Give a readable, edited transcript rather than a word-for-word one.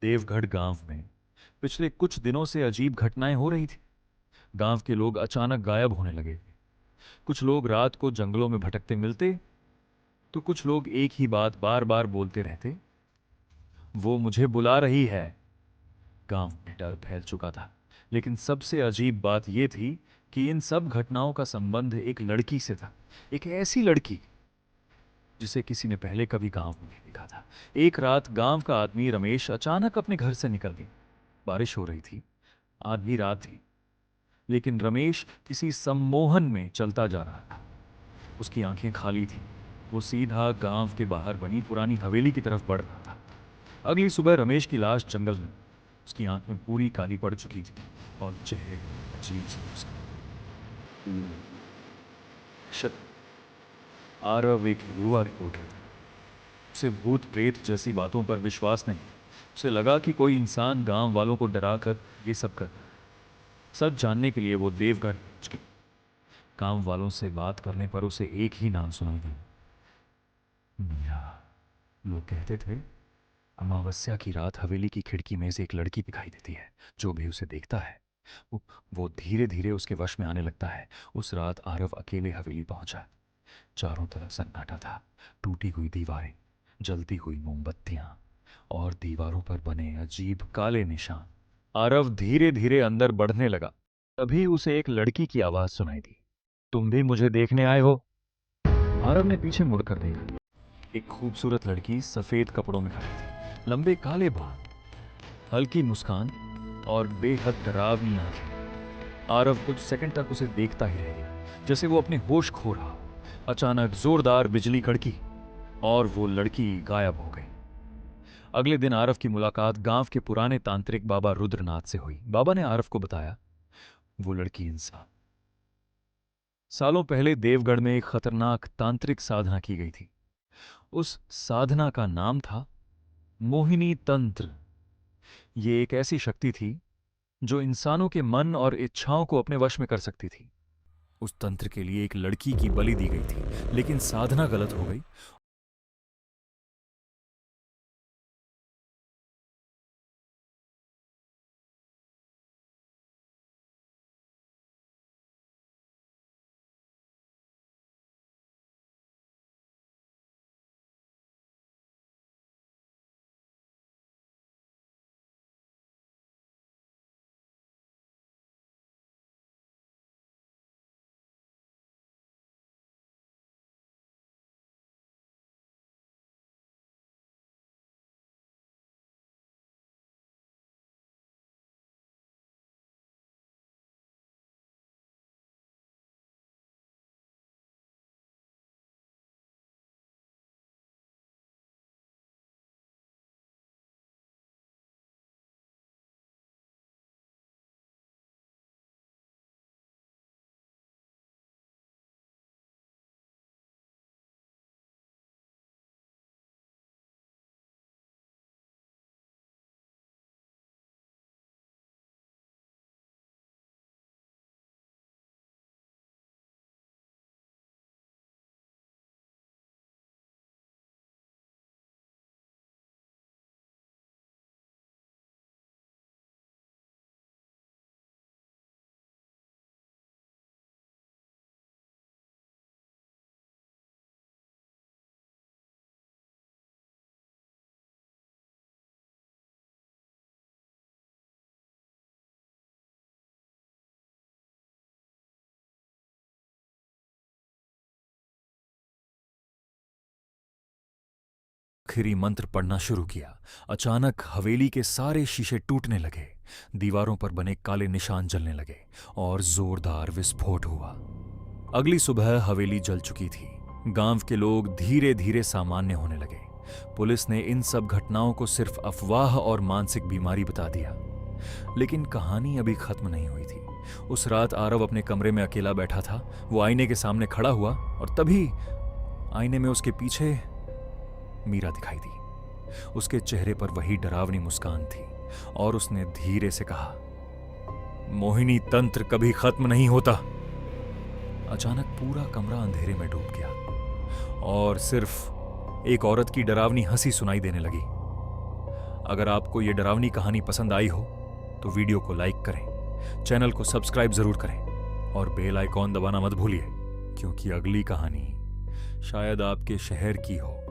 देवगढ़ गांव में पिछले कुछ दिनों से अजीब घटनाएं हो रही थी। गांव के लोग अचानक गायब होने लगे। कुछ लोग रात को जंगलों में भटकते मिलते, तो कुछ लोग एक ही बात बार बार बोलते रहते, वो मुझे बुला रही है। गांव में डर फैल चुका था। लेकिन सबसे अजीब बात यह थी कि इन सब घटनाओं का संबंध एक लड़की से था। एक ऐसी लड़की जिसे किसी ने पहले कभी गांव में नहीं देखा था। एक रात गांव का आदमी रमेश अचानक अपने घर से निकल गया। बारिश हो रही थी, आधी रात थी, लेकिन रमेश किसी सम्मोहन में चलता जा रहा था। उसकी आंखें खाली थी। वो सीधा गांव के बाहर बनी पुरानी हवेली की तरफ बढ़ रहा था। अगली सुबह रमेश की लाश जंगल में, उसकी आंख में पूरी काली पड़ चुकी थी और चेहरे अजीब से आरव एक युवा रिपोर्टर था। उसे भूत प्रेत जैसी बातों पर विश्वास नहीं। उसे लगा कि कोई इंसान गांव वालों को डराकर ये सब कर। सच जानने के लिए वो देवगढ़ पहुंच गया। गांव वालों से बात करने पर उसे एक ही नाम सुनाई दिया, मीरा। लोग कहते थे अमावस्या की रात हवेली की खिड़की में से एक लड़की दिखाई देती है। जो भी उसे देखता है वो धीरे धीरे उसके वश में आने लगता है। उस रात आरव अकेले हवेली पहुंचा। चारों तरफ सन्नाटा था। टूटी हुई दीवारें, जलती हुई मोमबत्तियां और दीवारों पर बने अजीब काले निशान। आरव धीरे धीरे अंदर बढ़ने लगा। तभी उसे एक लड़की की आवाज सुनाई दी, तुम भी मुझे देखने आए हो? आरव ने पीछे मुड़कर देखा। एक खूबसूरत लड़की सफेद कपड़ों में खड़ी थी। लंबे काले बाल, हल्की मुस्कान और बेहद डरावनी आंखें। आरव कुछ सेकंड तक उसे देखता ही रह गया, जैसे वो अपने होश खो रहा। अचानक जोरदार बिजली कड़की और वो लड़की गायब हो गई। अगले दिन आरव की मुलाकात गांव के पुराने तांत्रिक बाबा रुद्रनाथ से हुई। बाबा ने आरव को बताया, वो लड़की इंसान सालों पहले देवगढ़ में एक खतरनाक तांत्रिक साधना की गई थी। उस साधना का नाम था मोहिनी तंत्र। ये एक ऐसी शक्ति थी जो इंसानों के मन और इच्छाओं को अपने वश में कर सकती थी। उस तंत्र के लिए एक लड़की की बलि दी गई थी, लेकिन साधना गलत हो गई। आखिरी मंत्र पढ़ना शुरू किया। अचानक हवेली के सारे शीशे टूटने लगे, दीवारों पर बने काले निशान जलने लगे और जोरदार विस्फोट हुआ। अगली सुबह हवेली जल चुकी थी। गांव के लोग धीरे धीरे सामान्य होने लगे। पुलिस ने इन सब घटनाओं को सिर्फ अफवाह और मानसिक बीमारी बता दिया। लेकिन कहानी अभी खत्म नहीं हुई थी। उस रात आरव अपने कमरे में अकेला बैठा था। वो आईने के सामने खड़ा हुआ और तभी आईने में उसके पीछे मीरा दिखाई दी। उसके चेहरे पर वही डरावनी मुस्कान थी और उसने धीरे से कहा, मोहिनी तंत्र कभी खत्म नहीं होता। अचानक पूरा कमरा अंधेरे में डूब गया और सिर्फ एक औरत की डरावनी हंसी सुनाई देने लगी। अगर आपको यह डरावनी कहानी पसंद आई हो तो वीडियो को लाइक करें, चैनल को सब्सक्राइब जरूर करें और बेल आइकॉन दबाना मत भूलिए, क्योंकि अगली कहानी शायद आपके शहर की हो।